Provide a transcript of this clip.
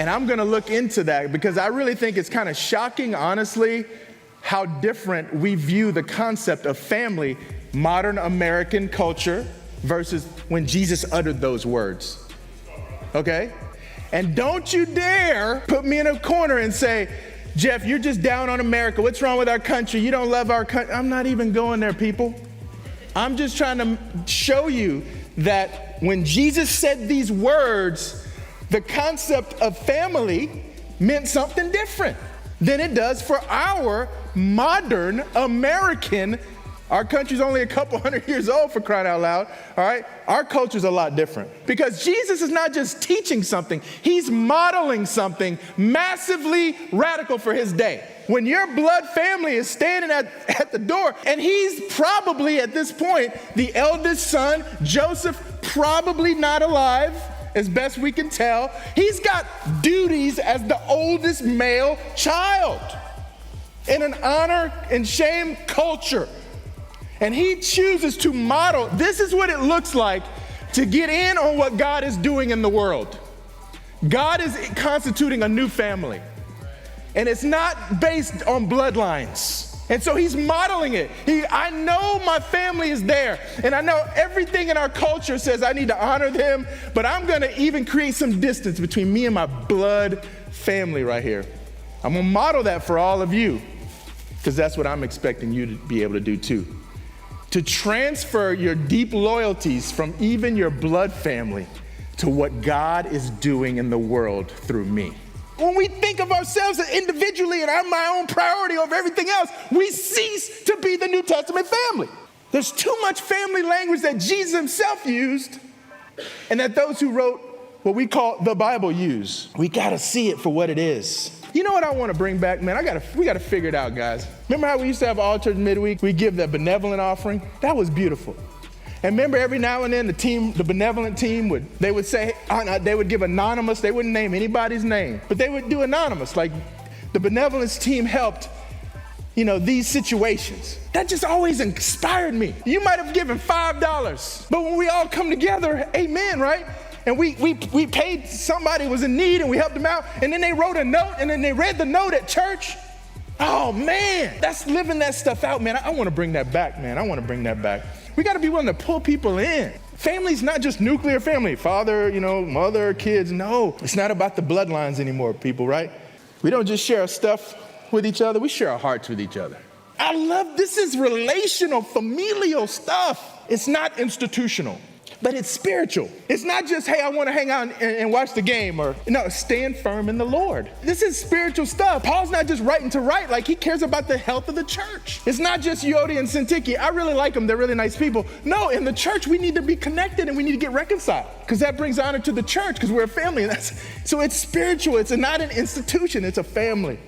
And I'm going to look into that because I really think it's kind of shocking, honestly, how different we view the concept of family, modern American culture, versus when Jesus uttered those words. Okay? And don't you dare put me in a corner and say, Jeff, you're just down on America. What's wrong with our country? You don't love our country. I'm not even going there, people. I'm just trying to show you that when Jesus said these words, the concept of family meant something different than it does for our modern American. Our country's only a couple hundred years old, for crying out loud, all right? Our culture's a lot different because Jesus is not just teaching something, he's modeling something massively radical for his day. When your blood family is standing at the door, and he's probably at this point the eldest son, Joseph, probably not alive, as best we can tell. He's got duties as the oldest male child in an honor and shame culture. And he chooses to model, this is what it looks like to get in on what God is doing in the world. God is constituting a new family. And it's not based on bloodlines. And so he's modeling it. I know my family is there. And I know everything in our culture says I need to honor them. But I'm going to even create some distance between me and my blood family right here. I'm going to model that for all of you. Because that's what I'm expecting you to be able to do too. To transfer your deep loyalties from even your blood family to what God is doing in the world through me. When we think of ourselves individually and I'm my own priority over everything else, we cease to be the New Testament family. There's too much family language that Jesus himself used and that those who wrote what we call the Bible use. We got to see it for what it is. You know what I want to bring back, man? We got to figure it out, guys. Remember how we used to have all church midweek? We give that benevolent offering. That was beautiful. And remember every now and then the benevolent team would say, they would give anonymous. They wouldn't name anybody's name, but they would do anonymous. Like the benevolence team helped, these situations. That just always inspired me. You might have given $5, but when we all come together, amen, right? And we paid somebody who was in need and we helped them out. And then they wrote a note and then they read the note at church. Oh man, that's living that stuff out, man. I want to bring that back, man. I want to bring that back. We got to be willing to pull people in. Family's not just nuclear family, father, mother, kids. No, it's not about the bloodlines anymore, people, right? We don't just share our stuff with each other. We share our hearts with each other. I love, this is relational, familial stuff. It's not institutional. But it's spiritual. It's not just, hey, I want to hang out and watch the game, or no, stand firm in the Lord. This is spiritual stuff. Paul's not just writing to write, like he cares about the health of the church. It's not just Yodi and Sintiki. I really like them. They're really nice people. No, in the church, we need to be connected and we need to get reconciled because that brings honor to the church because we're a family. So it's spiritual. It's not an institution. It's a family.